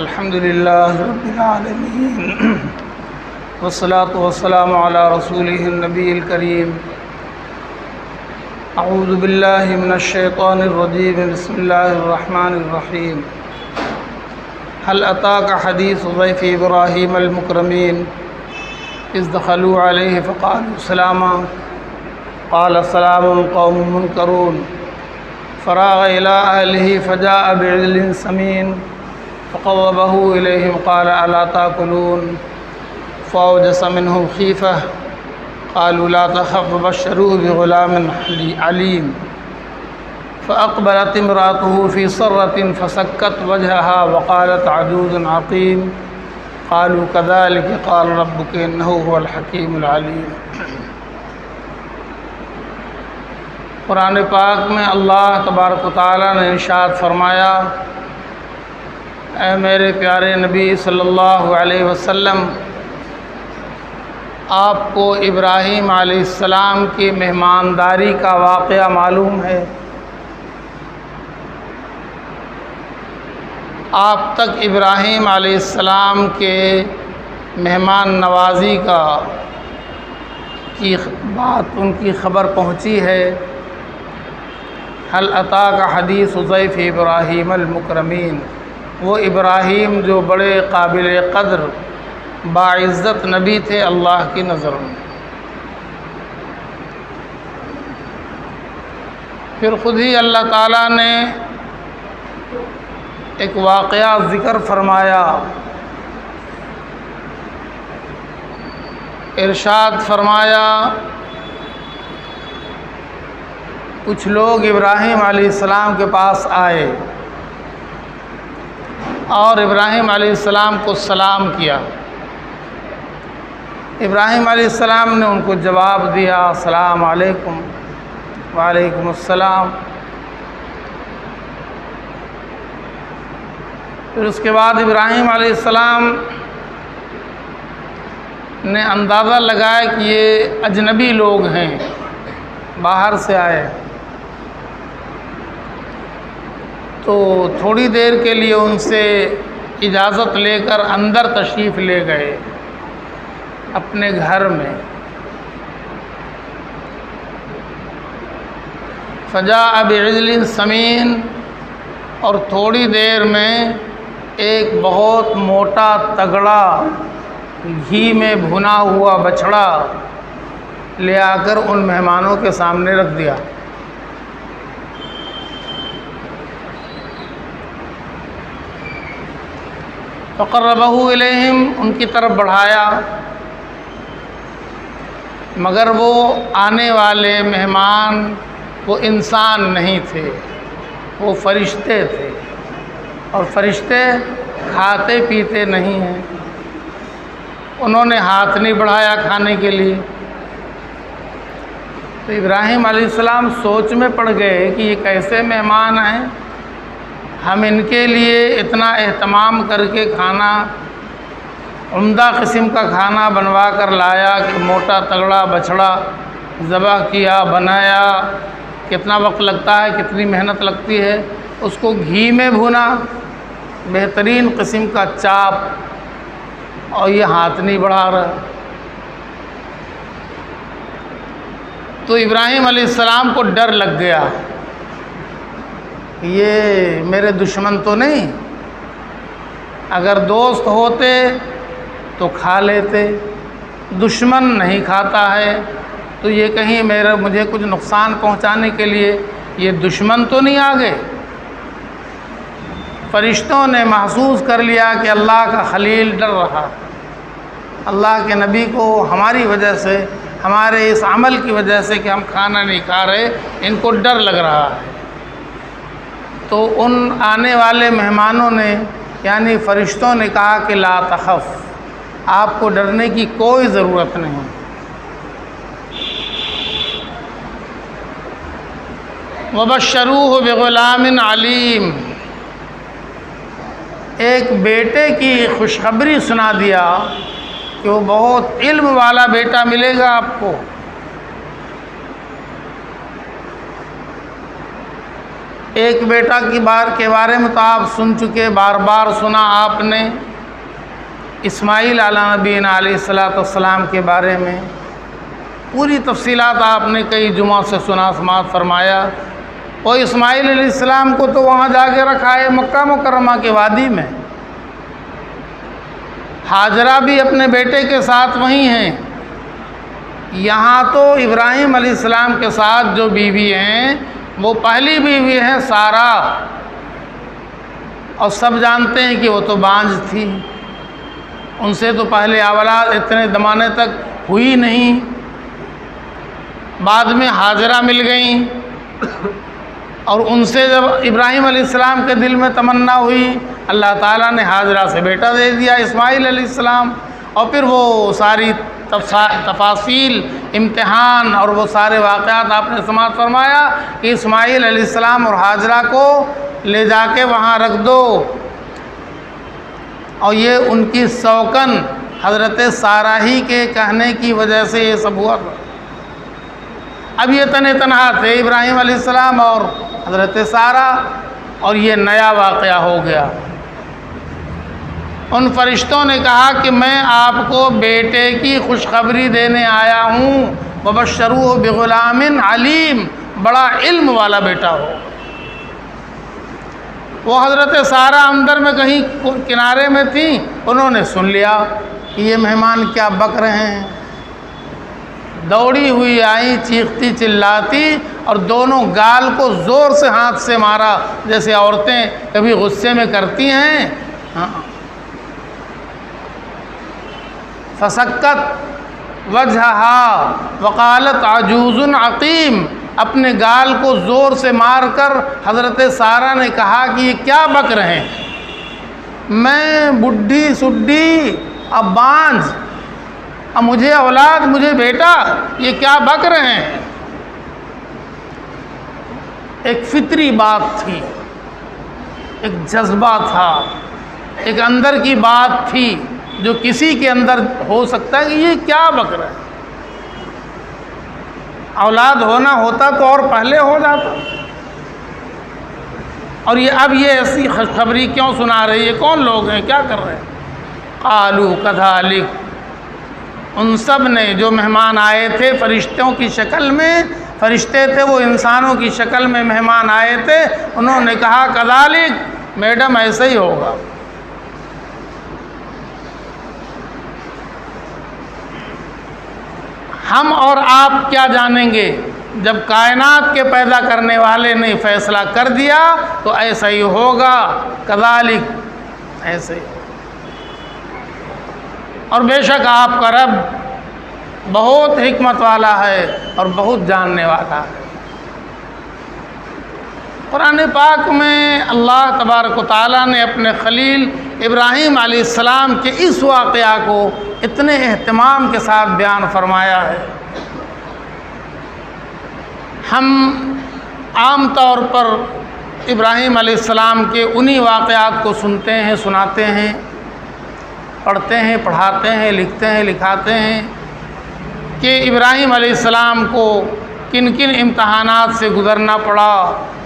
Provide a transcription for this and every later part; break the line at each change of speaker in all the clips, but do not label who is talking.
الحمد لله رب العالمين والصلاة والسلام على رسوله النبي الكريم. اعوذ بالله من الشيطان الرجيم. بسم الله الرحمن الرحيم. هل أتاك حديث ضيف إبراهيم المكرمين إذ دخلوا عليه فقالوا سلاما قال سلام قوم منكرون فراغ إلى أهله فجاء بعجل سمين فقربه إليهم قال ألا تأكلون فأوجس منهم خيفة قالوا لا تخف وبشروه بغلام عليم فأقبلت امرأته في صرة فسكت وجهها وقالت عجوز عقيم قالوا كذلك قال ربك إنه هو الحكيم العليم. قرآن پاک میں اللہ تبارک و تعالیٰ نے ارشاد فرمایا: اے میرے پیارے نبی صلی اللہ علیہ وسلم، آپ کو ابراہیم علیہ السلام کی مہمانداری کا واقعہ معلوم ہے؟ آپ تک ابراہیم علیہ السلام کے مہمان نوازی کی بات، ان کی خبر پہنچی ہے؟ هل اتاک حدیث ضیف ابراہیم المکرمین، وہ ابراہیم جو بڑے قابل قدر باعزت نبی تھے اللہ کی نظر میں. پھر خود ہی اللہ تعالیٰ نے ایک واقعہ ذکر فرمایا. ارشاد فرمایا کچھ لوگ ابراہیم علیہ السلام کے پاس آئے اور ابراہیم علیہ السلام کو سلام کیا. ابراہیم علیہ السلام نے ان کو جواب دیا: السلام علیکم. وعلیکم السلام. پھر اس کے بعد ابراہیم علیہ السلام نے اندازہ لگایا کہ یہ اجنبی لوگ ہیں، باہر سے آئے. تو تھوڑی دیر کے لیے ان سے اجازت لے کر اندر تشریف لے گئے اپنے گھر میں. فجاء بعجل سمین، اور تھوڑی دیر میں ایک بہت موٹا تگڑا گھی میں بھنا ہوا بچھڑا لے آ کر ان مہمانوں کے سامنے رکھ دیا. فقربہ الیہم، ان کی طرف بڑھایا، مگر وہ آنے والے مہمان وہ انسان نہیں تھے، وہ فرشتے تھے، اور فرشتے کھاتے پیتے نہیں ہیں. انہوں نے ہاتھ نہیں بڑھایا کھانے کے لیے. تو ابراہیم علیہ السلام سوچ میں پڑ گئے کہ یہ کیسے مہمان ہیں، ہم ان کے لیے اتنا اہتمام کر کے کھانا، عمدہ قسم کا کھانا بنوا کر لایا کہ موٹا تگڑا بچھڑا ذبح کیا، بنایا، کتنا وقت لگتا ہے، کتنی محنت لگتی ہے، اس کو گھی میں بھونا، بہترین قسم کا چاپ، اور یہ ہاتھ نہیں بڑھا رہا. تو ابراہیم علیہ السلام کو ڈر لگ گیا، یہ میرے دشمن تو نہیں، اگر دوست ہوتے تو کھا لیتے، دشمن نہیں کھاتا ہے، تو یہ کہیں مجھے کچھ نقصان پہنچانے کے لیے یہ دشمن تو نہیں آ گئے. فرشتوں نے محسوس کر لیا کہ اللہ کا خلیل ڈر رہا، اللہ کے نبی کو ہماری وجہ سے، ہمارے اس عمل کی وجہ سے کہ ہم کھانا نہیں کھا رہے، ان کو ڈر لگ رہا ہے. تو ان آنے والے مہمانوں نے یعنی فرشتوں نے کہا کہ لا تخف، آپ کو ڈرنے کی کوئی ضرورت نہیں. وبشروہ بغلام علیم، ایک بیٹے کی خوشخبری سنا دیا کہ وہ بہت علم والا بیٹا ملے گا آپ کو. ایک بیٹا کے بارے میں تو آپ سن چکے، بار بار سنا آپ نے، اسماعیل علیہ نبینا علیہ السلام کے بارے میں پوری تفصیلات آپ نے کئی جمعہ سے سماعت فرمایا۔ اور اسماعیل علیہ السلام کو تو وہاں جا کے رکھا ہے مکہ مکرمہ کے وادی میں، ہاجرہ بھی اپنے بیٹے کے ساتھ وہیں ہیں۔ یہاں تو ابراہیم علیہ السلام کے ساتھ جو بیوی ہیں وہ پہلی بیوی ہیں سارہ، اور سب جانتے ہیں کہ وہ تو بانجھ تھی، ان سے تو پہلے اولاد اتنے زمانے تک ہوئی نہیں، بعد میں ہاجرہ مل گئیں، اور ان سے جب ابراہیم علیہ السلام کے دل میں تمنا ہوئی، اللہ تعالیٰ نے ہاجرہ سے بیٹا دے دیا اسماعیل علیہ السلام۔ اور پھر وہ ساری تفاصیل، امتحان اور وہ سارے واقعات آپ نے سماعت فرمایا کہ اسماعیل علیہ السلام اور ہاجرہ کو لے جا کے وہاں رکھ دو، اور یہ ان کی سوکن حضرت سارہ ہی کے کہنے کی وجہ سے یہ سب ہوا تھا۔ اب یہ تنہا تھے ابراہیم علیہ السلام اور حضرت سارہ، اور یہ نیا واقعہ ہو گیا۔ ان فرشتوں نے کہا کہ میں آپ کو بیٹے کی خوشخبری دینے آیا ہوں، وبشروہ بغلام علیم، بڑا علم والا بیٹا ہو۔ وہ حضرت سارہ اندر میں کہیں کنارے میں تھیں، انہوں نے سن لیا کہ یہ مہمان کیا بک رہے ہیں، دوڑی ہوئی آئیں چیختی چلاتی، اور دونوں گال کو زور سے ہاتھ سے مارا، جیسے عورتیں کبھی غصے میں کرتی ہیں۔ فسکت وجہہا وقالت عجوز عقیم، اپنے گال کو زور سے مار کر حضرت سارہ نے کہا کہ یہ کیا بک رہے ہیں، میں بڈھی سڈھی، اب بانجھ، اب مجھے اولاد، مجھے بیٹا، یہ کیا بک رہے ہیں۔ ایک فطری بات تھی، ایک جذبہ تھا، ایک اندر کی بات تھی جو کسی کے اندر ہو سکتا ہے کہ یہ کیا بک رہا ہے۔ اولاد ہونا ہوتا تو اور پہلے ہو جاتا، اور یہ اب یہ ایسی خوشخبری کیوں سنا رہی ہے، کون لوگ ہیں، کیا کر رہے ہیں۔ قالوا کذالک، ان سب نے جو مہمان آئے تھے فرشتوں کی شکل میں، فرشتے تھے وہ انسانوں کی شکل میں مہمان آئے تھے، انہوں نے کہا کذالک، میڈم ایسے ہی ہوگا۔ ہم اور آپ کیا جانیں گے، جب کائنات کے پیدا کرنے والے نے فیصلہ کر دیا تو ایسا ہی ہوگا، کذالک، ایسے ہی۔ اور بے شک آپ کا رب بہت حکمت والا ہے اور بہت جاننے والا ہے۔ قرآن پاک میں اللہ تبارک و تعالیٰ نے اپنے خلیل ابراہیم علیہ السلام کے اس واقعہ کو اتنے اہتمام کے ساتھ بیان فرمایا ہے۔ ہم عام طور پر ابراہیم علیہ السلام کے انہی واقعات کو سنتے ہیں، سناتے ہیں، پڑھتے ہیں، پڑھاتے ہیں، لکھتے ہیں، لکھاتے ہیں کہ ابراہیم علیہ السلام کو کن کن امتحانات سے گزرنا پڑا،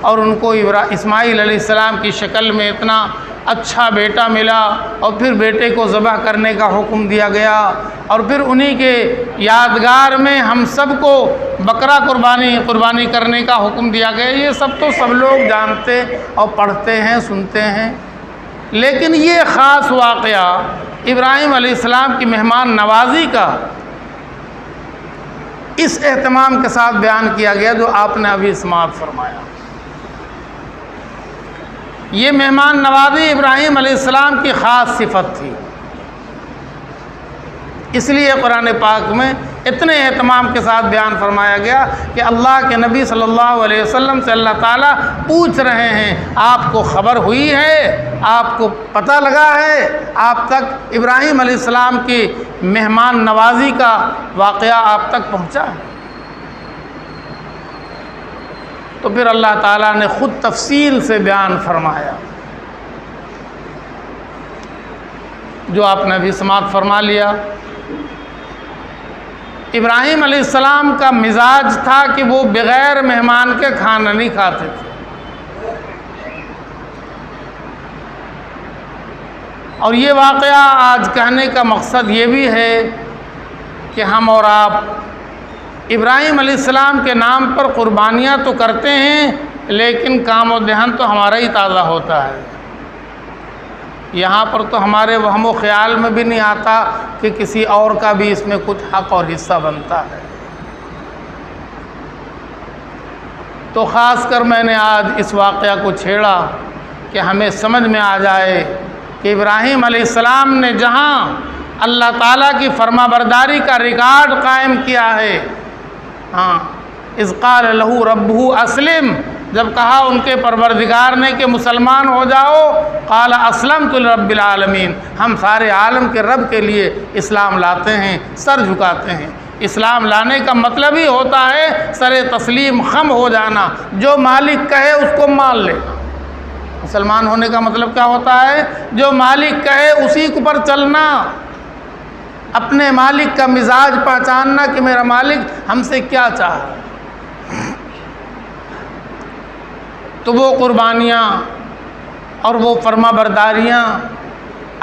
اور ان کو اسماعیل علیہ السلام کی شکل میں اتنا اچھا بیٹا ملا، اور پھر بیٹے کو ذبح کرنے کا حکم دیا گیا، اور پھر انہی کے یادگار میں ہم سب کو بکرا قربانی کرنے کا حکم دیا گیا۔ یہ سب تو سب لوگ جانتے اور پڑھتے ہیں، سنتے ہیں، لیکن یہ خاص واقعہ ابراہیم علیہ السلام کی مہمان نوازی کا اس اہتمام کے ساتھ بیان کیا گیا جو آپ نے ابھی سماعت فرمایا۔ یہ مہمان نوازی ابراہیم علیہ السلام کی خاص صفت تھی، اس لیے قرآن پاک میں اتنے اہتمام کے ساتھ بیان فرمایا گیا کہ اللہ کے نبی صلی اللہ علیہ وسلم سے اللہ تعالیٰ پوچھ رہے ہیں، آپ کو خبر ہوئی ہے، آپ کو پتہ لگا ہے، آپ تک ابراہیم علیہ السلام کی مہمان نوازی کا واقعہ آپ تک پہنچا ہے؟ تو پھر اللہ تعالیٰ نے خود تفصیل سے بیان فرمایا، جو آپ نے بھی سماعت فرما لیا۔ ابراہیم علیہ السلام کا مزاج تھا کہ وہ بغیر مہمان کے کھانا نہیں کھاتے تھے، اور یہ واقعہ آج کہنے کا مقصد یہ بھی ہے کہ ہم اور آپ ابراہیم علیہ السلام کے نام پر قربانیاں تو کرتے ہیں، لیکن کام و دہن تو ہمارا ہی تازہ ہوتا ہے۔ یہاں پر تو ہمارے وہم و خیال میں بھی نہیں آتا کہ کسی اور کا بھی اس میں کچھ حق اور حصہ بنتا ہے۔ تو خاص کر میں نے آج اس واقعہ کو چھیڑا کہ ہمیں سمجھ میں آ جائے کہ ابراہیم علیہ السلام نے جہاں اللہ تعالیٰ کی فرما برداری کا ریکارڈ قائم کیا ہے، اذ قال لہ ربہ اسلم، جب کہا ان کے پروردگار نے کہ مسلمان ہو جاؤ، قال اسلمت لرب العالمین، ہم سارے عالم کے رب کے لیے اسلام لاتے ہیں، سر جھکاتے ہیں۔ اسلام لانے کا مطلب ہی ہوتا ہے سر تسلیم خم ہو جانا، جو مالک کہے اس کو مان لینا۔ مسلمان ہونے کا مطلب کیا ہوتا ہے؟ جو مالک کہے اسی پر چلنا، اپنے مالک کا مزاج پہچاننا کہ میرا مالک ہم سے کیا چاہا۔ تو وہ قربانیاں اور وہ فرما برداریاں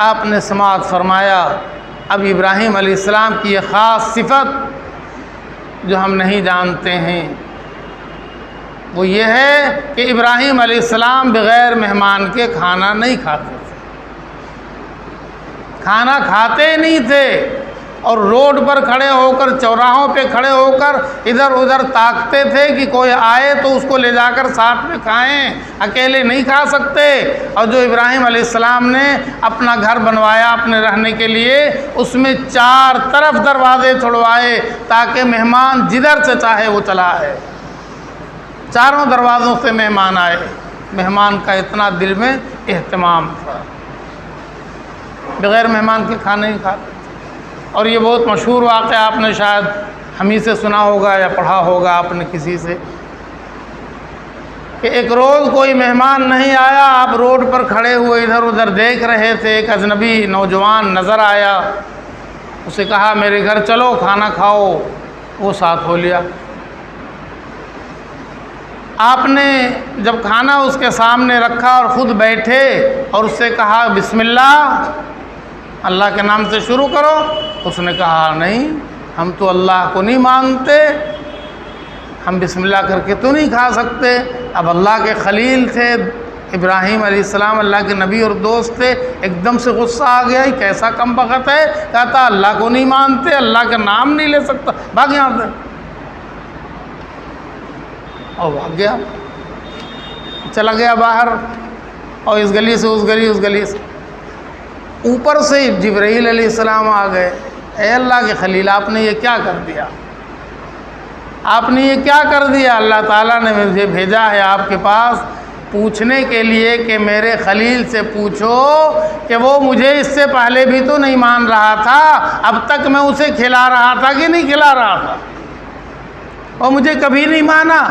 آپ نے سماعت فرمایا۔ اب ابراہیم علیہ السلام کی یہ خاص صفت جو ہم نہیں جانتے ہیں وہ یہ ہے کہ ابراہیم علیہ السلام بغیر مہمان کے کھانا نہیں کھاتے تھے، کھانا کھاتے نہیں تھے، اور روڈ پر کھڑے ہو کر، چوراہوں پہ کھڑے ہو کر ادھر ادھر تاکتے تھے کہ کوئی آئے تو اس کو لے جا کر ساتھ میں کھائیں، اکیلے نہیں کھا سکتے۔ اور جو ابراہیم علیہ السلام نے اپنا گھر بنوایا اپنے رہنے کے لیے، اس میں 4 طرف دروازے چھڑوائے تاکہ مہمان جدھر سے چاہے وہ چلا آئے، چاروں دروازوں سے مہمان آئے۔ مہمان کا اتنا دل میں اہتمام تھا، بغیر مہمان کے کھانا نہیں کھاتے۔ اور یہ بہت مشہور واقعہ آپ نے شاید ہم ہی سے سنا ہوگا یا پڑھا ہوگا آپ نے کسی سے، کہ ایک روز کوئی مہمان نہیں آیا، آپ روڈ پر کھڑے ہوئے ادھر ادھر دیکھ رہے تھے، ایک اجنبی نوجوان نظر آیا، اسے کہا میرے گھر چلو کھانا کھاؤ، وہ ساتھ ہو لیا۔ آپ نے جب کھانا اس کے سامنے رکھا اور خود بیٹھے اور اس سے کہا بسم اللہ، اللہ کے نام سے شروع کرو، اس نے کہا نہیں، ہم تو اللہ کو نہیں مانتے، ہم بسم اللہ کر کے تو نہیں کھا سکتے۔ اب اللہ کے خلیل تھے ابراہیم علیہ السلام، اللہ کے نبی اور دوست تھے، ایک دم سے غصہ آ گیا، یہ کیسا کم بخت ہے، کہتا اللہ کو نہیں مانتے، اللہ کا نام نہیں لے سکتا، بھاگ یہاں سے، اور بھاگ گیا، چلا گیا باہر، اور اس گلی سے اس گلی، اس گلی سے اوپر سے جبرائیل علیہ السلام آ گئے، اے اللہ کے خلیل آپ نے یہ کیا کر دیا، آپ نے یہ کیا کر دیا؟ اللہ تعالیٰ نے مجھے بھیجا ہے آپ کے پاس پوچھنے کے لیے کہ میرے خلیل سے پوچھو کہ وہ مجھے اس سے پہلے بھی تو نہیں مان رہا تھا، اب تک میں اسے کھلا رہا تھا کہ نہیں کھلا رہا تھا، اور مجھے کبھی نہیں مانا،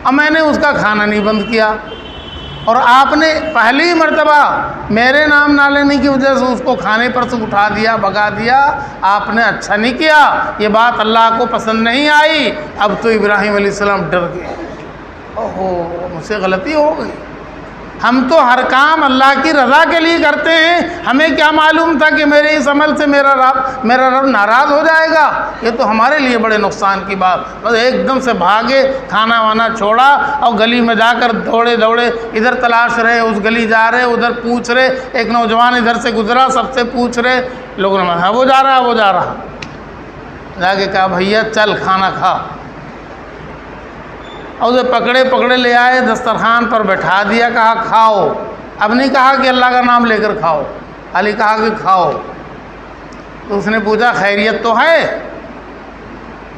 اور میں نے اس کا کھانا نہیں بند کیا، اور آپ نے پہلی مرتبہ میرے نام نہ لینے کی وجہ سے اس کو کھانے پر سے اٹھا دیا، بھگا دیا، آپ نے اچھا نہیں کیا، یہ بات اللہ کو پسند نہیں آئی۔ اب تو ابراہیم علیہ السلام ڈر گئے، اوہو مجھ سے غلطی ہو گئی، ہم تو ہر کام اللہ کی رضا کے لیے کرتے ہیں، ہمیں کیا معلوم تھا کہ میرے اس عمل سے میرا رب ناراض ہو جائے گا، یہ تو ہمارے لیے بڑے نقصان کی بات۔ بس ایک دم سے بھاگے، کھانا وانا چھوڑا، اور گلی میں جا کر دوڑے دوڑے ادھر تلاش رہے، اس گلی جا رہے، ادھر پوچھ رہے، ایک نوجوان ادھر سے گزرا، سب سے پوچھ رہے، لوگوں نے کہا وہ جا رہا ہے، وہ جا رہا، جا کے کہا بھیا چل کھانا کھا، اور اسے پکڑے لے آئے، دسترخوان پر بٹھا دیا، کہا کھاؤ، اب نہیں کہا کہ اللہ کا نام لے کر کھاؤ، خالی کہا کہ کھاؤ۔ تو اس نے پوچھا خیریت تو ہے؟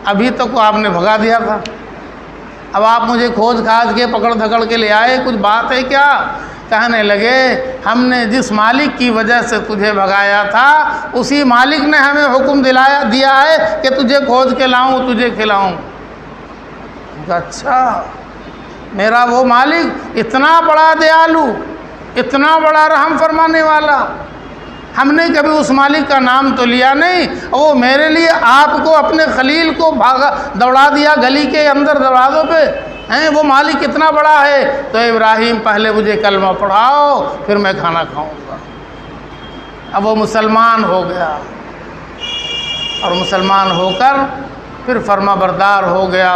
ابھی تک آپ نے بھگا دیا تھا، اب آپ مجھے کھوج کھاج کے پکڑ دھکڑ کے لے آئے، کچھ بات ہے کیا؟ کہنے لگے ہم نے جس مالک کی وجہ سے تجھے بھگایا تھا اسی مالک نے ہمیں حکم دیا ہے کہ تجھے کھوج کے لاؤں، تجھے کھلاؤں۔ اچھا، میرا وہ مالک اتنا بڑا دیالو، اتنا بڑا رحم فرمانے والا، ہم نے کبھی اس مالک کا نام تو لیا نہیں، وہ میرے لیے آپ کو اپنے خلیل کو دوڑا دیا گلی کے اندر دروازوں پہ، وہ مالک کتنا بڑا ہے۔ تو ابراہیم پہلے مجھے کلمہ پڑھاؤ پھر میں کھانا کھاؤں گا۔ اب وہ مسلمان ہو گیا اور مسلمان ہو کر پھر فرما بردار ہو گیا.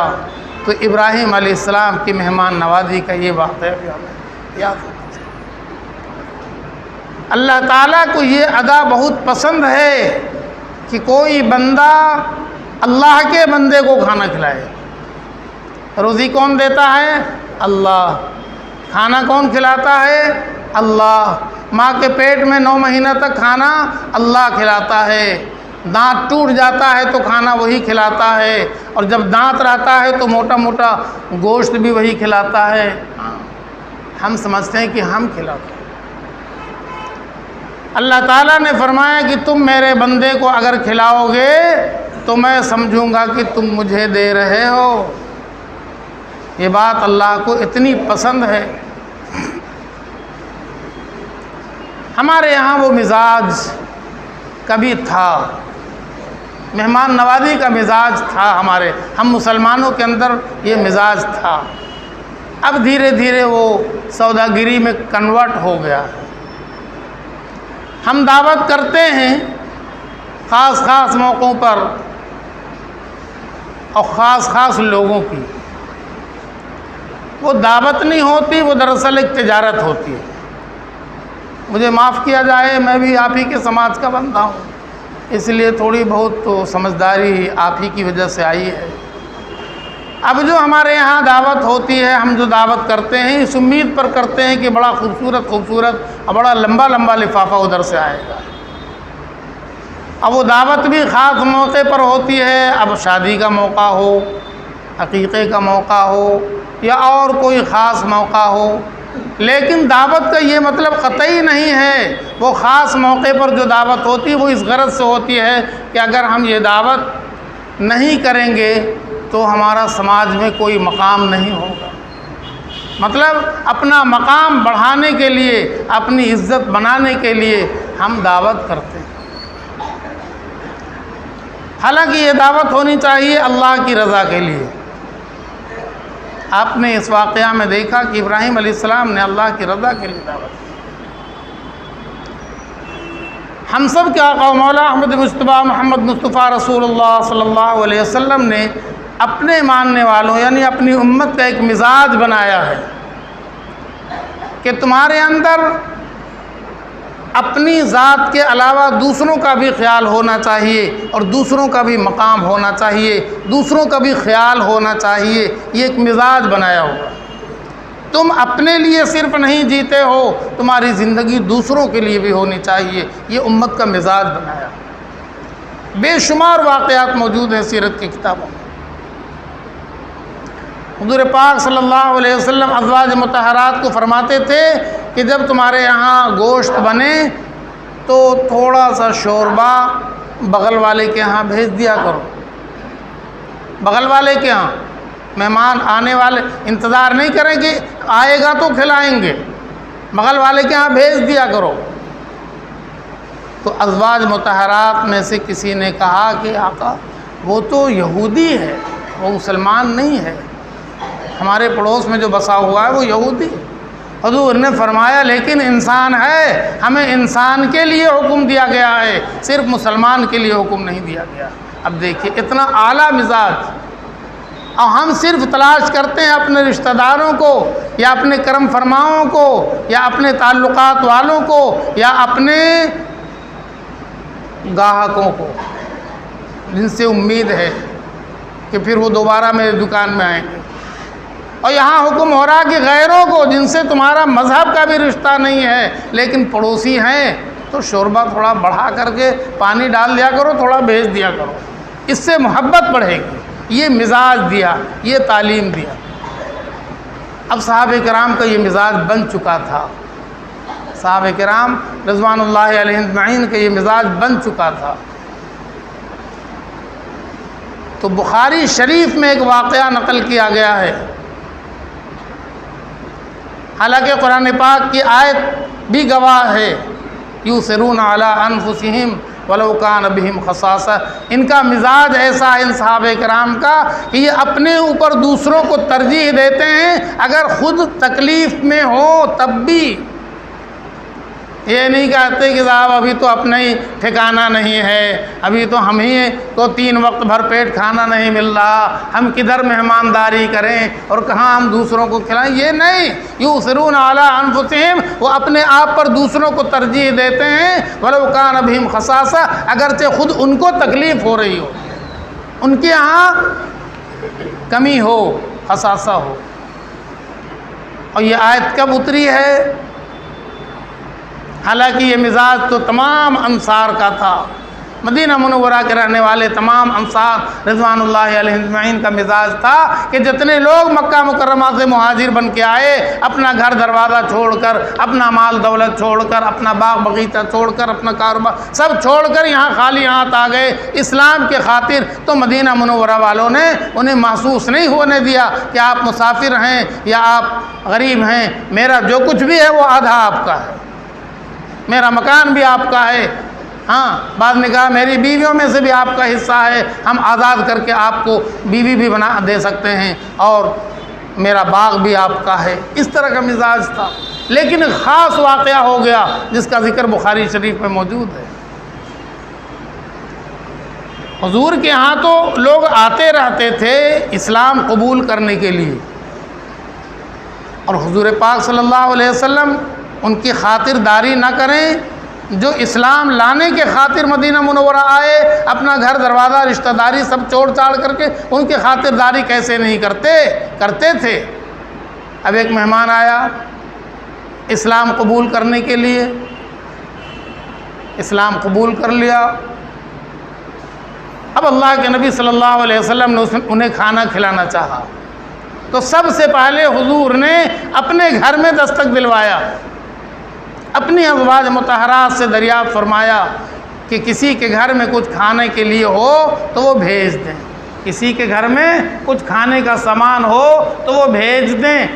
تو ابراہیم علیہ السلام کی مہمان نوازی کا یہ واقعہ بھی ہمیں یاد ہونا چاہیے. اللہ تعالیٰ کو یہ ادا بہت پسند ہے کہ کوئی بندہ اللہ کے بندے کو کھانا کھلائے. روزی کون دیتا ہے؟ اللہ. کھانا کون کھلاتا ہے؟ اللہ. ماں کے پیٹ میں 9 مہینہ تک کھانا اللہ کھلاتا ہے. دانت ٹوٹ جاتا ہے تو کھانا وہی کھلاتا ہے، اور جب دانت رہتا ہے تو موٹا موٹا گوشت بھی وہی کھلاتا ہے. ہم سمجھتے ہیں کہ ہم کھلاتے ہیں. اللہ تعالیٰ نے فرمایا کہ تم میرے بندے کو اگر کھلاؤ گے تو میں سمجھوں گا کہ تم مجھے دے رہے ہو. یہ بات اللہ کو اتنی پسند ہے. ہمارے یہاں وہ مزاج کبھی تھا، مہمان نوازی کا مزاج تھا. ہم مسلمانوں کے اندر یہ مزاج تھا. اب دھیرے دھیرے وہ سوداگری میں کنورٹ ہو گیا. ہم دعوت کرتے ہیں خاص خاص موقعوں پر اور خاص خاص لوگوں کی. وہ دعوت نہیں ہوتی، وہ دراصل ایک تجارت ہوتی ہے. مجھے معاف کیا جائے، میں بھی آپ ہی کے سماج کا بندہ ہوں، اس لیے تھوڑی بہت تو سمجھداری آپ ہی کی وجہ سے آئی ہے. اب جو ہمارے یہاں دعوت ہوتی ہے، ہم جو دعوت کرتے ہیں اس امید پر کرتے ہیں کہ بڑا خوبصورت اور بڑا لمبا لفافہ ادھر سے آئے گا. اب وہ دعوت بھی خاص موقع پر ہوتی ہے. اب شادی کا موقع ہو، عقیقے کا موقع ہو یا اور کوئی خاص موقع ہو، لیکن دعوت کا یہ مطلب قطعی نہیں ہے. وہ خاص موقع پر جو دعوت ہوتی ہے وہ اس غرض سے ہوتی ہے کہ اگر ہم یہ دعوت نہیں کریں گے تو ہمارا سماج میں کوئی مقام نہیں ہوگا. مطلب اپنا مقام بڑھانے کے لیے، اپنی عزت بنانے کے لیے ہم دعوت کرتے ہیں. حالانکہ یہ دعوت ہونی چاہیے اللہ کی رضا کے لیے. آپ نے اس واقعہ میں دیکھا کہ ابراہیم علیہ السلام نے اللہ کی رضا کے لیے دعوت کی. ہم سب کے آقا و مولا احمد مصطفیٰ محمد مصطفیٰ رسول اللہ صلی اللہ علیہ وسلم نے اپنے ماننے والوں یعنی اپنی امت کا ایک مزاج بنایا ہے کہ تمہارے اندر اپنی ذات کے علاوہ دوسروں کا بھی خیال ہونا چاہیے اور دوسروں کا بھی مقام ہونا چاہیے، دوسروں کا بھی خیال ہونا چاہیے. یہ ایک مزاج بنایا ہوگا. تم اپنے لیے صرف نہیں جیتے ہو، تمہاری زندگی دوسروں کے لیے بھی ہونی چاہیے. یہ امت کا مزاج بنایا. بے شمار واقعات موجود ہیں سیرت کی کتابوں میں. حضور پاک صلی اللہ علیہ وسلم ازواج مطہرات کو فرماتے تھے کہ جب تمہارے یہاں گوشت بنے تو تھوڑا سا شوربہ بغل والے کے یہاں بھیج دیا کرو. بغل والے کے یہاں مہمان آنے والے انتظار نہیں کریں کہ آئے گا تو کھلائیں گے، بغل والے کے یہاں بھیج دیا کرو. تو ازواج مطہرات میں سے کسی نے کہا کہ آقا وہ تو یہودی ہے، وہ مسلمان نہیں ہے، ہمارے پڑوس میں جو بسا ہوا ہے وہ یہودی. حضور نے فرمایا لیکن انسان ہے، ہمیں انسان کے لیے حکم دیا گیا ہے، صرف مسلمان کے لیے حکم نہیں دیا گیا. اب دیکھیے اتنا اعلیٰ مزاج. اور ہم صرف تلاش کرتے ہیں اپنے رشتہ داروں کو یا اپنے کرم فرماؤں کو یا اپنے تعلقات والوں کو یا اپنے گاہکوں کو جن سے امید ہے کہ پھر وہ دوبارہ میرے دکان میں آئیں گے. اور یہاں حکم ہو رہا کہ غیروں کو جن سے تمہارا مذہب کا بھی رشتہ نہیں ہے لیکن پڑوسی ہیں تو شوربہ تھوڑا بڑھا کر کے پانی ڈال دیا کرو، تھوڑا بھیج دیا کرو، اس سے محبت بڑھے گی. یہ مزاج دیا، یہ تعلیم دیا. اب صحابہ کرام کا یہ مزاج بن چکا تھا. صحابہ کرام رضوان اللہ علیہ اجمعین کا یہ مزاج بن چکا تھا. تو بخاری شریف میں ایک واقعہ نقل کیا گیا ہے. حالانکہ قرآن پاک کی آیت بھی گواہ ہے، یُؤْثِرُونَ عَلَىٰ أَنفُسِهِمْ وَلَوْ كَانَ بِهِمْ خَصَاصَةٌ. ان کا مزاج ایسا ہے ان صحابہ کرام کا کہ یہ اپنے اوپر دوسروں کو ترجیح دیتے ہیں، اگر خود تکلیف میں ہو تب بھی. یہ نہیں کہتے کہ صاحب ابھی تو اپنا ہی ٹھکانہ نہیں ہے، ابھی تو ہم ہی کو 3 وقت بھر پیٹ کھانا نہیں مل رہا، ہم کدھر مہمانداری کریں اور کہاں ہم دوسروں کو کھلائیں۔ یہ نہیں، یؤثرون علی انفسہم، وہ اپنے آپ پر دوسروں کو ترجیح دیتے ہیں، ولو کان بہم خصاصہ، اگرچہ خود ان کو تکلیف ہو رہی ہو، ان کے یہاں کمی ہو، خصاصہ ہو۔ اور یہ آیت کب اتری ہے؟ حالانکہ یہ مزاج تو تمام انصار کا تھا، مدینہ منورہ کے رہنے والے تمام انصار رضوان اللہ علیہم اجمعین کا مزاج تھا کہ جتنے لوگ مکہ مکرمہ سے مہاجر بن کے آئے، اپنا گھر دروازہ چھوڑ کر، اپنا مال دولت چھوڑ کر، اپنا باغ باغیچہ چھوڑ کر، اپنا کاروبار سب چھوڑ کر یہاں خالی ہاتھ آ گئے اسلام کے خاطر، تو مدینہ منورہ والوں نے انہیں محسوس نہیں ہونے دیا کہ آپ مسافر ہیں یا آپ غریب ہیں، میرا جو کچھ بھی ہے وہ آدھا آپ کا ہے، میرا مکان بھی آپ کا ہے، ہاں بعد نے کہا میری بیویوں میں سے بھی آپ کا حصہ ہے، ہم آزاد کر کے آپ کو بیوی بھی بنا دے سکتے ہیں، اور میرا باغ بھی آپ کا ہے۔ اس طرح کا مزاج تھا۔ لیکن خاص واقعہ ہو گیا جس کا ذکر بخاری شریف میں موجود ہے۔ حضور کے ہاں تو لوگ آتے رہتے تھے اسلام قبول کرنے کے لیے، اور حضور پاک صلی اللہ علیہ وسلم ان کی خاطر داری نہ کریں جو اسلام لانے کے خاطر مدینہ منورہ آئے، اپنا گھر دروازہ رشتہ داری سب چھوڑ چھاڑ کر کے ان کی خاطر داری کیسے نہیں کرتے تھے۔ اب ایک مہمان آیا اسلام قبول کرنے کے لیے، اسلام قبول کر لیا، اب اللہ کے نبی صلی اللہ علیہ وسلم نے انہیں کھانا کھلانا چاہا، تو سب سے پہلے حضور نے اپنے گھر میں دستک دلوایا، اپنی ازواج مطہرات سے دریافت فرمایا کہ کسی کے گھر میں کچھ کھانے کے لیے ہو تو وہ بھیج دیں، کسی کے گھر میں کچھ کھانے کا سامان ہو تو وہ بھیج دیں۔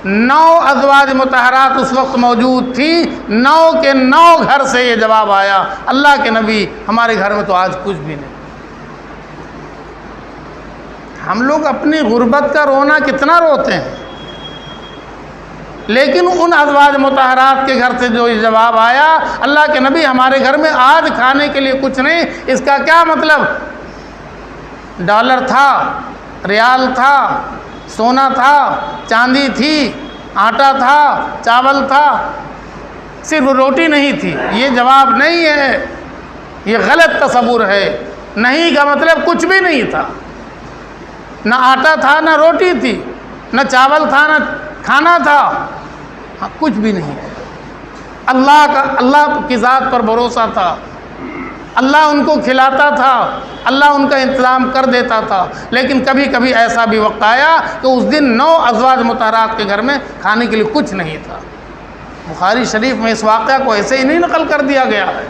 9 ازواج مطہرات اس وقت موجود تھیں، 9 کے 9 گھر سے یہ جواب آیا، اللہ کے نبی ہمارے گھر میں تو آج کچھ بھی نہیں۔ ہم لوگ اپنی غربت کا رونا کتنا روتے ہیں، لیکن ان ازواج مطہرات کے گھر سے جو یہ جواب آیا، اللہ کے نبی ہمارے گھر میں آج کھانے کے لیے کچھ نہیں، اس کا کیا مطلب؟ ڈالر تھا، ریال تھا، سونا تھا، چاندی تھی، آٹا تھا، چاول تھا، صرف روٹی نہیں تھی، یہ جواب نہیں ہے، یہ غلط تصور ہے۔ نہیں کا مطلب کچھ بھی نہیں تھا، نہ آٹا تھا، نہ روٹی تھی، نہ چاول تھا، نہ کھانا تھا، کچھ بھی نہیں۔ اللہ کی ذات پر بھروسہ تھا، اللہ ان کو کھلاتا تھا، اللہ ان کا انتظام کر دیتا تھا، لیکن کبھی کبھی ایسا بھی وقت آیا کہ اس دن 9 ازواج مطہرات کے گھر میں کھانے کے لیے کچھ نہیں تھا۔ بخاری شریف میں اس واقعہ کو ایسے ہی نہیں نقل کر دیا گیا ہے۔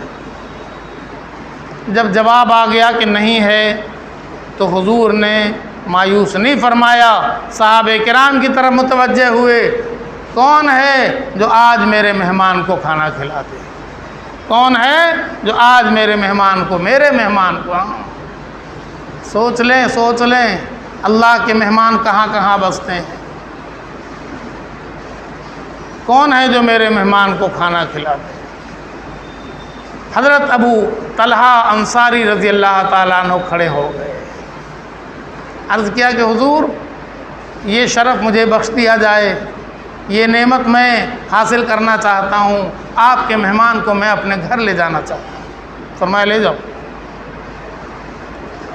جب جواب آ گیا کہ نہیں ہے تو حضور نے مایوس نہیں فرمایا، صحابہ کرام کی طرف متوجہ ہوئے، کون ہے جو آج میرے مہمان کو کھانا کھلاتے؟ کون ہے جو آج میرے مہمان کو سوچ لیں اللہ کے مہمان کہاں کہاں بستے ہیں، کون ہے جو میرے مہمان کو کھانا کھلاتے؟ حضرت ابو طلحہ انصاری رضی اللہ تعالیٰ عنہ کھڑے ہو گئے، عرض کیا کہ حضور یہ شرف مجھے بخش دیا جائے، یہ نعمت میں حاصل کرنا چاہتا ہوں، آپ کے مہمان کو میں اپنے گھر لے جانا چاہتا ہوں۔ فرمایا لے جاؤ۔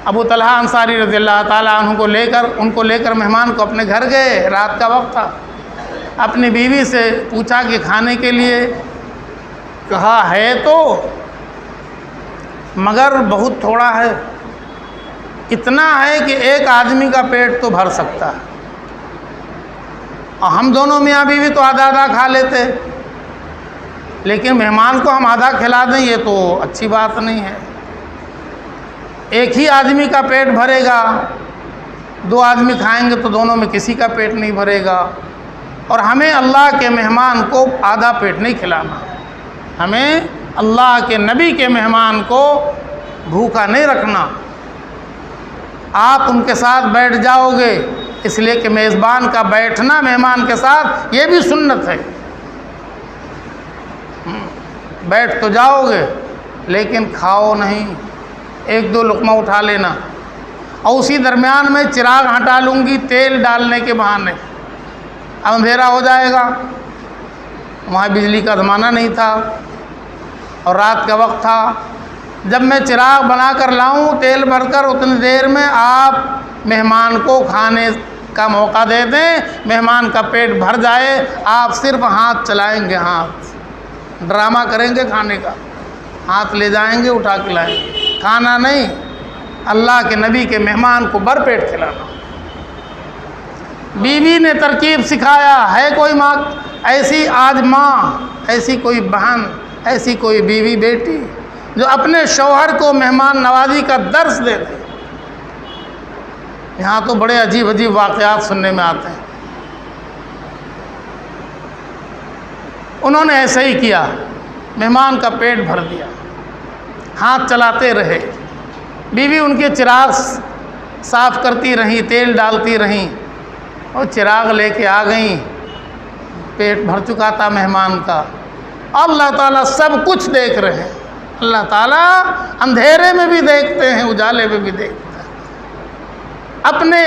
ابو طلحہ انصاری رضی اللہ تعالیٰ عنہ ان کو لے کر مہمان کو اپنے گھر گئے، رات کا وقت تھا، اپنی بیوی سے پوچھا کہ کھانے کے لیے، کہا ہے تو مگر بہت تھوڑا ہے، اتنا ہے کہ ایک آدمی کا پیٹ تو بھر سکتا ہے، اور ہم دونوں میاں بیوی تو آدھا آدھا کھا لیتے، لیکن مہمان کو ہم آدھا کھلا دیں یہ تو اچھی بات نہیں ہے۔ ایک ہی آدمی کا پیٹ بھرے گا، 2 آدمی کھائیں گے تو دونوں میں کسی کا پیٹ نہیں بھرے گا، اور ہمیں اللہ کے مہمان کو آدھا پیٹ نہیں کھلانا، ہمیں اللہ کے نبی کے مہمان کو بھوکا نہیں رکھنا۔ آپ ان کے ساتھ بیٹھ جاؤ گے، اس لیے کہ میزبان کا بیٹھنا مہمان کے ساتھ یہ بھی سنت ہے، بیٹھ تو جاؤ گے لیکن کھاؤ نہیں، ایک دو لقمہ اٹھا لینا، اور اسی درمیان میں چراغ ہٹا لوں گی تیل ڈالنے کے بہانے، اب اندھیرا ہو جائے گا۔ وہاں بجلی کا زمانہ نہیں تھا اور رات کا وقت تھا۔ جب میں چراغ بنا کر لاؤں تیل بھر کر، اتنی دیر میں آپ مہمان کو کھانے کا موقع دے دیں، مہمان کا پیٹ بھر جائے، آپ صرف ہاتھ چلائیں گے، ہاتھ ڈرامہ کریں گے کھانے کا، ہاتھ لے جائیں گے اٹھا کے لائیں گے، کھانا نہیں، اللہ کے نبی کے مہمان کو بھر پیٹ کھلانا۔ بیوی نے ترکیب سکھایا ہے، کوئی ماں ایسی آج ماں، ایسی کوئی بہن، ایسی کوئی بیوی بیٹی جو اپنے شوہر کو مہمان نوازی کا درس دے دے۔ یہاں تو بڑے عجیب عجیب واقعات سننے میں آتے ہیں۔ انہوں نے ایسے ہی کیا، مہمان کا پیٹ بھر دیا، ہاتھ چلاتے رہے، بیوی ان کے چراغ صاف کرتی رہیں، تیل ڈالتی رہیں، اور چراغ لے کے آ گئیں، پیٹ بھر چکا تھا مہمان کا۔ اللہ تعالیٰ سب کچھ دیکھ رہے ہیں، اللہ تعالیٰ اندھیرے میں بھی دیکھتے ہیں، اجالے میں بھی دیکھتے ہیں۔ اپنے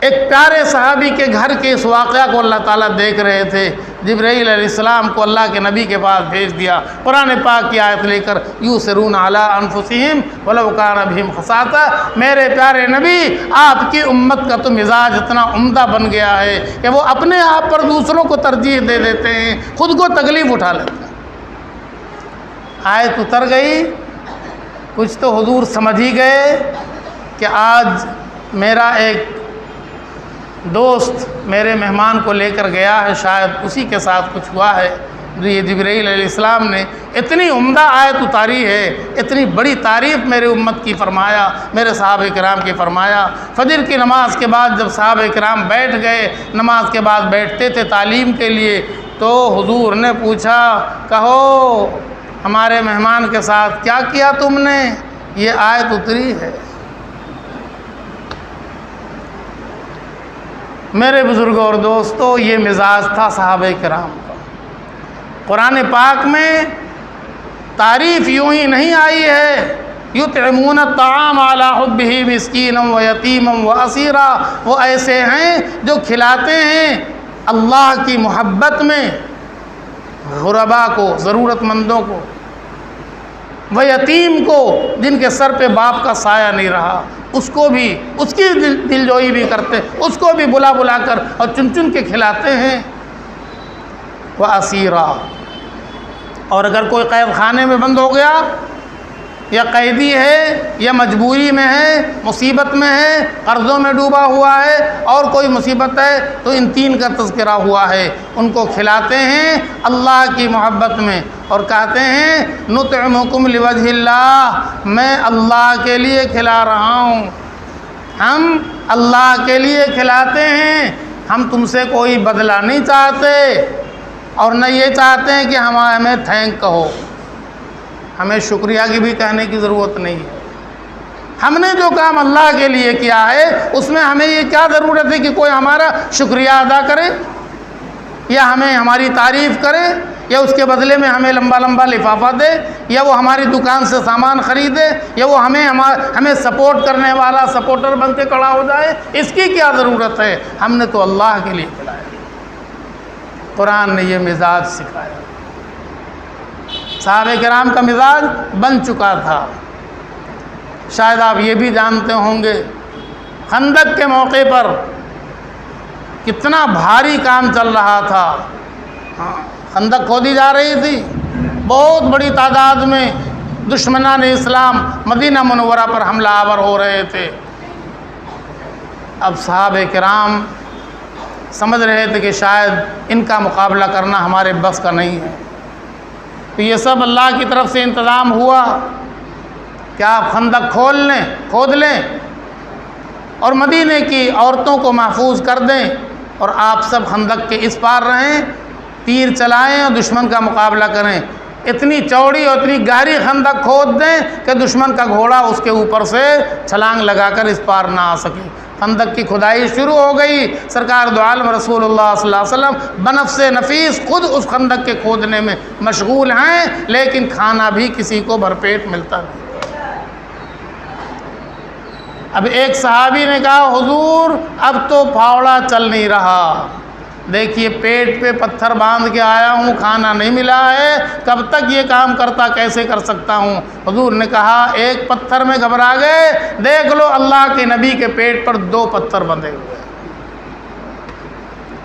ایک پیارے صحابی کے گھر کے اس واقعہ کو اللہ تعالیٰ دیکھ رہے تھے۔ جبرائیل علیہ السلام کو اللہ کے نبی کے پاس بھیج دیا، قرآن پاک کی آیت لے کر، یُؤْثِرُونَ عَلَىٰ أَنفُسِهِمْ وَلَوْ كَانَ بِهِمْ خَصَاصَةٌ۔ میرے پیارے نبی، آپ کی امت کا تو مزاج اتنا عمدہ بن گیا ہے کہ وہ اپنے آپ پر دوسروں کو ترجیح دے دیتے ہیں، خود کو تکلیف اٹھا لیتے ہیں۔ آیت اتر گئی، کچھ تو حضور سمجھ ہی گئے کہ آج میرا ایک دوست میرے مہمان کو لے کر گیا ہے، شاید اسی کے ساتھ کچھ ہوا ہے۔ یہ جبرائیل علیہ السلام نے اتنی عمدہ آیت اتاری ہے، اتنی بڑی تعریف میرے امت کی فرمایا، میرے صحابہ کرام کی فرمایا۔ فجر کی نماز کے بعد جب صحابہ کرام بیٹھ گئے، نماز کے بعد بیٹھتے تھے تعلیم کے لیے، تو حضور نے پوچھا، کہو ہمارے مہمان کے ساتھ کیا کیا تم نے؟ یہ آیت اتری ہے۔ میرے بزرگوں اور دوستو، یہ مزاج تھا صحابہ کرام کا۔ قرآن پاک میں تعریف یوں ہی نہیں آئی ہے، یطعمون الطعام علی حبہ مسکینا ویتیما واسیرا، وہ ایسے ہیں جو کھلاتے ہیں اللہ کی محبت میں غربا کو، ضرورت مندوں کو، وہ یتیم کو جن کے سر پہ باپ کا سایہ نہیں رہا، اس کو بھی، اس کی دل جوئی بھی کرتے، اس کو بھی بلا بلا کر اور چن چن کے کھلاتے ہیں۔ وہ اسیرا، اور اگر کوئی قید خانے میں بند ہو گیا، یا قیدی ہے، یا مجبوری میں ہے، مصیبت میں ہے، قرضوں میں ڈوبا ہوا ہے، اور کوئی مصیبت ہے، تو ان تین کا تذکرہ ہوا ہے، ان کو کھلاتے ہیں اللہ کی محبت میں، اور کہتے ہیں نطعمکم لوجہ اللہ، میں اللہ کے لیے کھلا رہا ہوں، ہم اللہ کے لیے کھلاتے ہیں، ہم تم سے کوئی بدلہ نہیں چاہتے، اور نہ یہ چاہتے ہیں کہ ہمیں تھینک کہو، ہمیں شکریہ کی بھی کہنے کی ضرورت نہیں ہے۔ ہم نے جو کام اللہ کے لیے کیا ہے، اس میں ہمیں یہ کیا ضرورت ہے کہ کوئی ہمارا شکریہ ادا کرے، یا ہمیں ہماری تعریف کرے، یا اس کے بدلے میں ہمیں لمبا لمبا لفافہ دے، یا وہ ہماری دکان سے سامان خریدے، یا وہ ہمیں سپورٹ کرنے والا سپورٹر بن کے کھڑا ہو جائے، اس کی کیا ضرورت ہے؟ ہم نے تو اللہ کے لیے کھلایا۔ قرآن نے یہ مزاج سکھایا، صحابہ کرام کا مزاج بن چکا تھا۔ شاید آپ یہ بھی جانتے ہوں گے، خندق کے موقع پر کتنا بھاری کام چل رہا تھا، خندق کھودی جا رہی تھی، بہت بڑی تعداد میں دشمنان اسلام مدینہ منورہ پر حملہ آور ہو رہے تھے۔ اب صحابہ کرام سمجھ رہے تھے کہ شاید ان کا مقابلہ کرنا ہمارے بس کا نہیں ہے، تو یہ سب اللہ کی طرف سے انتظام ہوا کہ آپ خندق کھود لیں اور مدینے کی عورتوں کو محفوظ کر دیں، اور آپ سب خندق کے اس پار رہیں، تیر چلائیں اور دشمن کا مقابلہ کریں، اتنی چوڑی اور اتنی گہری خندق کھود دیں کہ دشمن کا گھوڑا اس کے اوپر سے چھلانگ لگا کر اس پار نہ آ سکے۔ خندق کی کھدائی شروع ہو گئی۔ سرکار دو عالم رسول اللہ صلی اللہ علیہ وسلم بنفس نفیس خود اس خندق کے کھودنے میں مشغول ہیں، لیکن کھانا بھی کسی کو بھرپیٹ ملتا نہیں۔ اب ایک صحابی نے کہا حضور اب تو پھاوڑا چل نہیں رہا، دیکھیے پیٹ پہ پتھر باندھ کے آیا ہوں، کھانا نہیں ملا ہے، کب تک یہ کام کرتا، کیسے کر سکتا ہوں؟ حضور نے کہا ایک پتھر میں گھبرا گئے، دیکھ لو اللہ کے نبی کے پیٹ پر 2 پتھر بندھے ہوئے،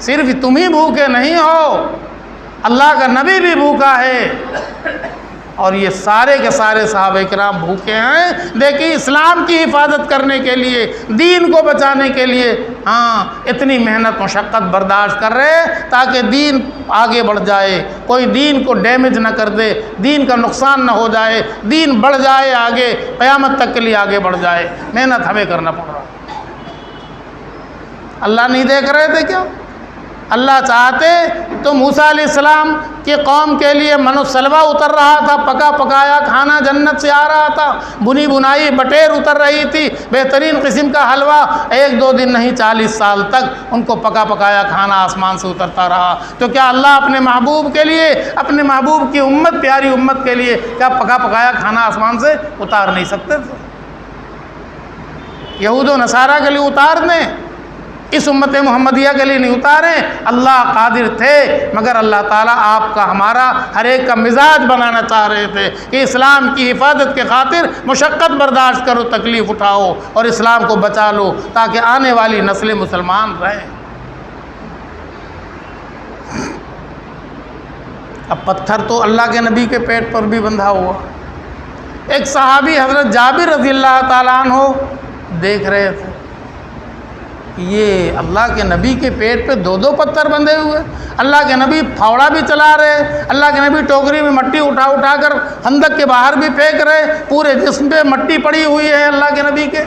صرف تم ہی بھوکے نہیں ہو، اللہ کا نبی بھی بھوکا ہے، اور یہ سارے کے سارے صحابہ کرام بھوکے ہیں۔ دیکھیے اسلام کی حفاظت کرنے کے لیے، دین کو بچانے کے لیے اتنی محنت مشقت برداشت کر رہے تاکہ دین آگے بڑھ جائے، کوئی دین کو ڈیمیج نہ کر دے، دین کا نقصان نہ ہو جائے، دین بڑھ جائے آگے، قیامت تک کے لیے آگے بڑھ جائے۔ محنت ہمیں کرنا پڑ رہا۔ اللہ نہیں دیکھ رہے تھے کیا؟ اللہ چاہتے تو موسیٰ علیہ السلام کی قوم کے لیے من و سلوہ اتر رہا تھا، پکا پکایا کھانا جنت سے آ رہا تھا، بنی بنائی بٹیر اتر رہی تھی، بہترین قسم کا حلوہ، 1-2 دن نہیں 40 سال تک ان کو پکا پکایا کھانا آسمان سے اترتا رہا۔ تو کیا اللہ اپنے محبوب کے لیے، اپنے محبوب کی امت، پیاری امت کے لیے کیا پکا پکایا کھانا آسمان سے اتار نہیں سکتے تھے؟ یہود و نصارہ کے لیے اتار دیں، اس امت محمدیہ کے لیے نہیں اتارے۔ اللہ قادر تھے، مگر اللہ تعالیٰ آپ کا، ہمارا، ہر ایک کا مزاج بنانا چاہ رہے تھے کہ اسلام کی حفاظت کے خاطر مشقت برداشت کرو، تکلیف اٹھاؤ اور اسلام کو بچا لو تاکہ آنے والی نسلیں مسلمان رہیں۔ اب پتھر تو اللہ کے نبی کے پیٹ پر بھی بندھا ہوا۔ ایک صحابی حضرت جابر رضی اللہ تعالیٰ عنہ دیکھ رہے تھے، یہ اللہ کے نبی کے پیٹ پہ 2 پتھر بندھے ہوئے، اللہ کے نبی پھاوڑا بھی چلا رہے، اللہ کے نبی ٹوکری میں مٹی اٹھا اٹھا کر خندق کے باہر بھی پھینک رہے، پورے جسم پہ مٹی پڑی ہوئی ہے اللہ کے نبی کے۔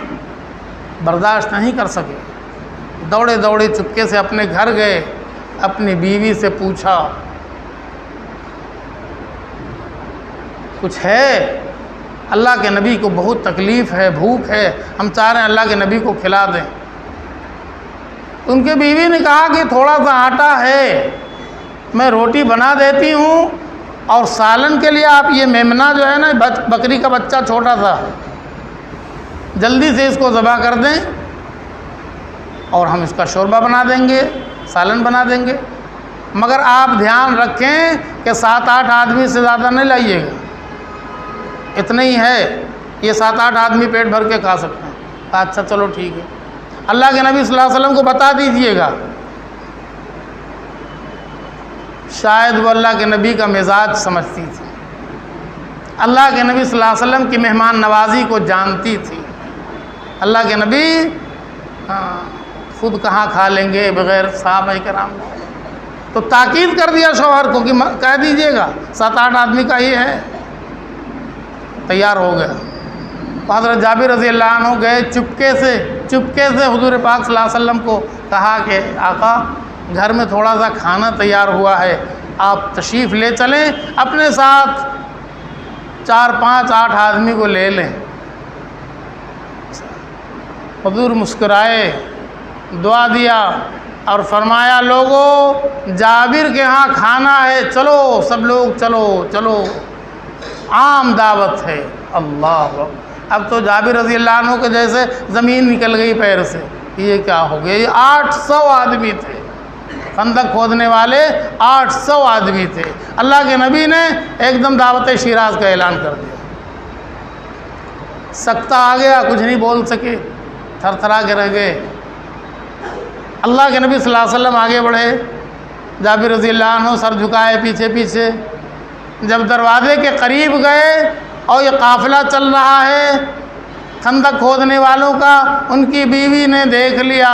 برداشت نہیں کر سکے، دوڑے دوڑے چپکے سے اپنے گھر گئے، اپنی بیوی سے پوچھا کچھ ہے؟ اللہ کے نبی کو بہت تکلیف ہے، بھوک ہے، ہم چاہ رہے ہیں اللہ کے نبی کو کھلا دیں۔ ان کے بیوی نے کہا کہ تھوڑا سا آٹا ہے، میں روٹی بنا دیتی ہوں، اور سالن کے لیے آپ یہ میمنہ جو ہے نا، بکری کا بچہ چھوٹا سا، جلدی سے اس کو ذبح کر دیں اور ہم اس کا شوربہ بنا دیں گے، سالن بنا دیں گے، مگر آپ دھیان رکھیں کہ 7-8 آدمی سے زیادہ نہیں لائیے گا، اتنا ہی ہے، یہ 7-8 آدمی پیٹ بھر کے کھا سکتے ہیں۔ اچھا چلو ٹھیک ہے، اللہ کے نبی صلی اللہ علیہ وسلم کو بتا دیجئے گا۔ شاید وہ اللہ کے نبی کا مزاج سمجھتی تھی، اللہ کے نبی صلی اللہ علیہ وسلم کی مہمان نوازی کو جانتی تھی۔ اللہ کے نبی خود کہاں کھا لیں گے بغیر صحابہ کرام، تو تاکید کر دیا شوہر کو کہ کہہ دیجئے گا 7-8 آدمی کا ہی ہے۔ تیار ہو گیا، حضرت جابر رضی اللہ عنہ گئے، چپکے سے حضور پاک صلی اللہ علیہ وسلم کو کہا کہ آقا گھر میں تھوڑا سا کھانا تیار ہوا ہے، آپ تشریف لے چلیں، اپنے ساتھ 4-5-8 آدمی کو لے لیں۔ حضور مسکرائے، دعا دیا اور فرمایا لوگوں جابر کے ہاں کھانا ہے، چلو سب لوگ چلو، عام دعوت ہے۔ اللہ، اب تو جابر رضی اللہ عنہ کے جیسے زمین نکل گئی پیر سے، یہ کیا ہو گیا؟ یہ 800 آدمی تھے، خندق کھودنے والے 800 آدمی تھے۔ اللہ کے نبی نے ایک دم دعوت شیراز کا اعلان کر دیا، سکتہ آ گیا، کچھ نہیں بول سکے، تھر تھرا کے رہ گئے۔ اللہ کے نبی صلی اللہ علیہ وسلم آگے بڑھے، جابر رضی اللہ عنہ سر جھکائے پیچھے، جب دروازے کے قریب گئے اور یہ قافلہ چل رہا ہے خندق کھودنے والوں کا، ان کی بیوی نے دیکھ لیا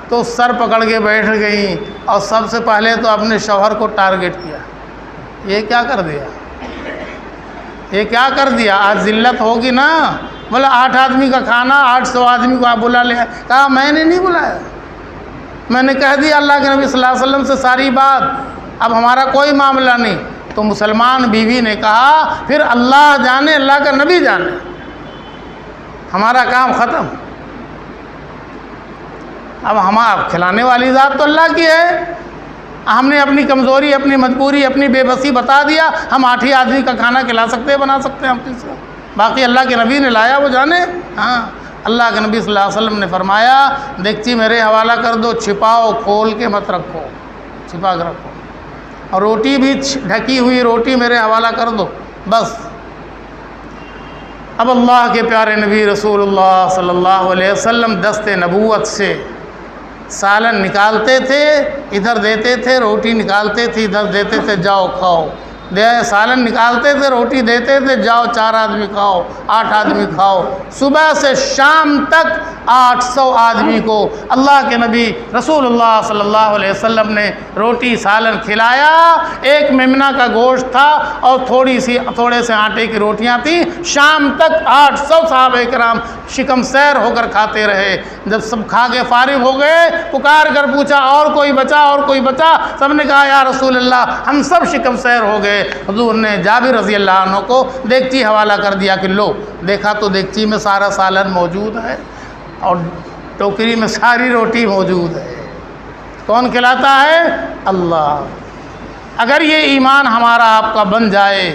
تو سر پکڑ کے بیٹھ گئیں، اور سب سے پہلے تو اپنے شوہر کو ٹارگٹ کیا، یہ کیا کر دیا؟ آج ذلت ہوگی نا، بولا 8 آدمی کا کھانا، 800 آدمی کو آپ بلا لے۔ کہا میں نے نہیں بلایا، میں نے کہہ دیا اللہ کے نبی صلی اللہ علیہ وسلم سے ساری بات، اب ہمارا کوئی معاملہ نہیں۔ تو مسلمان بیوی نے کہا پھر اللہ جانے، اللہ کا نبی جانے، ہمارا کام ختم۔ اب اب کھلانے والی ذات تو اللہ کی ہے، ہم نے اپنی کمزوری، اپنی مجبوری، اپنی بے بسی بتا دیا، ہم 8 ہی آدمی کا کھانا کھلا سکتے ہیں، بنا سکتے ہیں اپنی سے، باقی اللہ کے نبی نے لایا وہ جانے۔ ہاں، اللہ کے نبی صلی اللہ علیہ وسلم نے فرمایا دیگچی میرے حوالہ کر دو، چھپاؤ، کھول کے مت رکھو، چھپا کے رکھو، اور روٹی بھی ڈھکی ہوئی روٹی میرے حوالہ کر دو بس۔ اب اللہ کے پیارے نبی رسول اللہ صلی اللہ علیہ وسلم دست نبوت سے سالن نکالتے تھے، ادھر دیتے تھے، روٹی نکالتے تھے، ادھر دیتے تھے، جاؤ کھاؤ، سالن نکالتے تھے، روٹی دیتے تھے، جاؤ 4 آدمی کھاؤ، 8 آدمی کھاؤ، صبح سے شام تک 800 آدمی کو اللہ کے نبی رسول اللہ صلی اللہ علیہ وسلم نے روٹی سالن کھلایا۔ ایک میمنہ کا گوشت تھا اور تھوڑے سے آٹے کی روٹیاں تھیں، شام تک 800 صحابہ کرام شکم سیر ہو کر کھاتے رہے۔ جب سب کھا کے فارغ ہو گئے، پکار کر پوچھا اور کوئی بچا، اور کوئی بچا؟ سب نے کہا یا رسول اللہ ہم سب شکم سیر ہو گئے۔ حضور نے جابر رضی اللہ عنہ کو دیگچی حوالہ کر دیا کہ لو، دیکھا تو دیگچی میں سارا سالن موجود ہے اور ٹوکری میں ساری روٹی موجود ہے۔ کون کھلاتا ہے؟ اللہ۔ اگر یہ ایمان ہمارا آپ کا بن جائے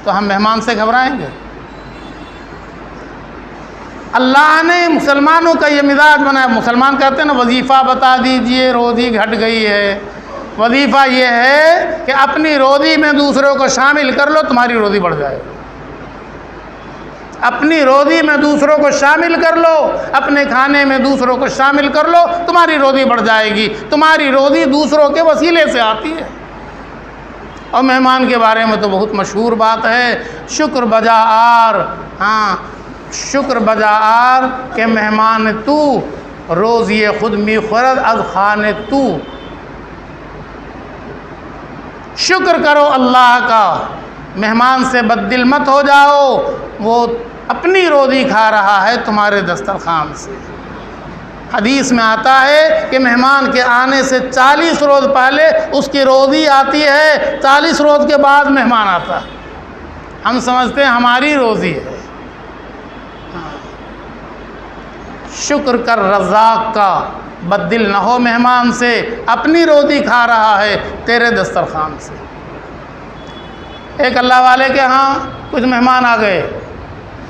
تو ہم مہمان سے گھبرائیں گے؟ اللہ نے مسلمانوں کا یہ مزاج بنایا۔ مسلمان کہتے ہیں نا وظیفہ بتا دیجئے، روزی گھٹ گئی ہے۔ وظیفہ یہ ہے کہ اپنی روزی میں دوسروں کو شامل کر لو، تمہاری روزی بڑھ جائے گی۔ اپنی روزی میں دوسروں کو شامل کر لو، اپنے کھانے میں دوسروں کو شامل کر لو، تمہاری روزی بڑھ جائے گی۔ تمہاری روزی دوسروں کے وسیلے سے آتی ہے۔ اور مہمان کے بارے میں تو بہت مشہور بات ہے، شکر بجا آر، ہاں شکر بجا آر کہ مہمان تو، روزی خود می خورد از خان تو۔ شکر کرو اللہ کا، مہمان سے بد دل مت ہو جاؤ، وہ اپنی روزی کھا رہا ہے تمہارے دسترخوان سے۔ حدیث میں آتا ہے کہ مہمان کے آنے سے 40 روز پہلے اس کی روزی آتی ہے، 40 روز کے بعد مہمان آتا ہے۔ ہم سمجھتے ہیں ہماری روزی ہے۔ شکر کر رزاق کا، بد دل نہ ہو مہمان سے، اپنی روزی کھا رہا ہے تیرے دسترخوان سے۔ ایک اللہ والے کے ہاں کچھ مہمان آ گئے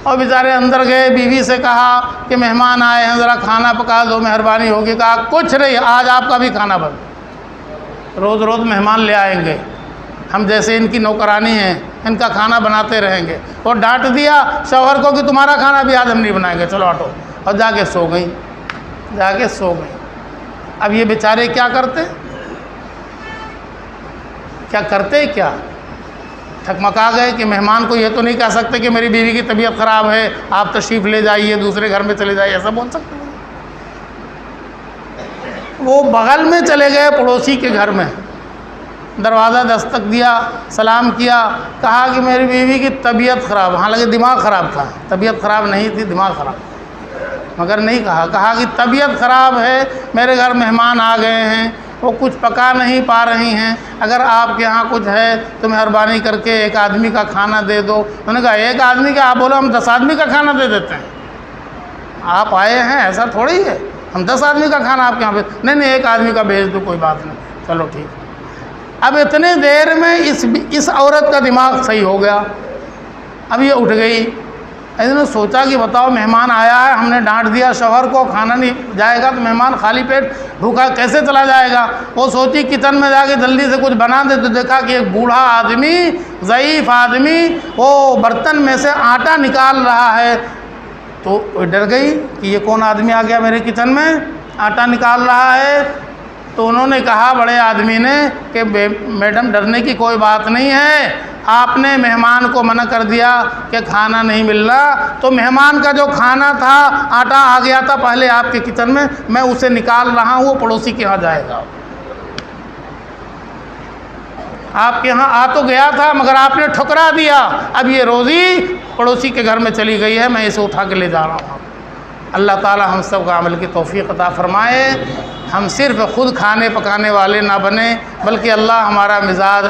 اور بیچارے اندر گئے، بیوی سے کہا کہ مہمان آئے ہیں ذرا کھانا پکا دو، مہربانی ہوگی۔ کہا کچھ نہیں، آج آپ کا بھی کھانا بند، روز روز مہمان لے آئیں گے، ہم جیسے ان کی نوکرانی ہیں، ان کا کھانا بناتے رہیں گے۔ اور ڈانٹ دیا شوہر کو کہ تمہارا کھانا بھی آج ہم نہیں بنائیں گے، چلو ہٹو، اور جا کے سو گئی، جا کے سو گئی۔ اب یہ بیچارے کیا کرتے، کیا کرتے، کیا ٹھکمکا گئے کہ مہمان کو یہ تو نہیں کہہ سکتے کہ میری بیوی کی طبیعت خراب ہے، آپ تشریف لے جائیے، دوسرے گھر میں چلے جائیے، ایسا بول سکتے ہیں؟ وہ بغل میں چلے گئے پڑوسی کے گھر میں، دروازہ دستک دیا، سلام کیا، کہا کہ میری بیوی کی طبیعت خراب، حالانکہ دماغ خراب تھا، طبیعت خراب نہیں تھی، دماغ خراب، مگر نہیں کہا کہ طبیعت خراب ہے، میرے گھر مہمان آ گئے ہیں، وہ کچھ پکا نہیں پا رہی ہیں، اگر آپ کے ہاں کچھ ہے تو مہربانی کر کے 1 آدمی کا کھانا دے دو۔ انہوں نے کہا 1 آدمی کا؟ آپ بولو ہم 10 آدمی کا کھانا دے دیتے ہیں، آپ آئے ہیں ایسا تھوڑی ہے، ہم 10 آدمی کا کھانا آپ کے یہاں پہ، نہیں 1 آدمی کا بھیج دو، کوئی بات نہیں، چلو ٹھیک۔ اب اتنے دیر میں اس عورت کا دماغ صحیح ہو گیا، اب یہ اٹھ گئی، انہوں نے سوچا کہ بتاؤ مہمان آیا ہے، ہم نے ڈانٹ دیا شوہر کو، کھانا نہیں جائے گا تو مہمان خالی پیٹ بھوکا کیسے چلا جائے گا۔ وہ سوچی کچن میں جا کے جلدی سے کچھ بنا دے، تو دیکھا کہ ایک بوڑھا آدمی، ضعیف آدمی، وہ برتن میں سے آٹا نکال رہا ہے، تو ڈر گئی کہ یہ کون آدمی آ گیا میرے کچن میں، آٹا نکال رہا ہے۔ تو انہوں نے کہا بڑے آدمی نے کہ میڈم ڈرنے کی کوئی بات نہیں ہے، آپ نے مہمان کو منع کر دیا کہ کھانا نہیں مل رہا، تو مہمان کا جو کھانا تھا، آٹا آ گیا تھا پہلے آپ کے کچن میں اسے نکال رہا ہوں، وہ پڑوسی کے ہاں جائے گا۔ آپ کے ہاں آ تو گیا تھا مگر آپ نے ٹھکرا دیا، اب یہ روزی پڑوسی کے گھر میں چلی گئی ہے، میں اسے اٹھا کے لے جا رہا ہوں۔ اللہ تعالی ہم سب کو عمل کی توفیق عطا فرمائے۔ ہم صرف خود کھانے پکانے والے نہ بنیں، بلکہ اللہ ہمارا مزاج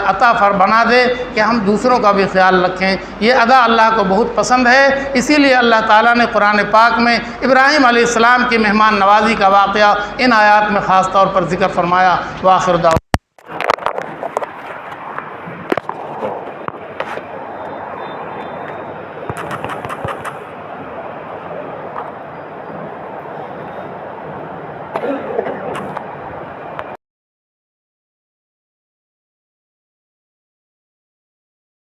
بنا دے کہ ہم دوسروں کا بھی خیال رکھیں۔ یہ ادا اللہ کو بہت پسند ہے، اسی لیے اللہ تعالیٰ نے قرآن پاک میں ابراہیم علیہ السلام کی مہمان نوازی کا واقعہ ان آیات میں خاص طور پر ذکر فرمایا۔ وآخر دعوانا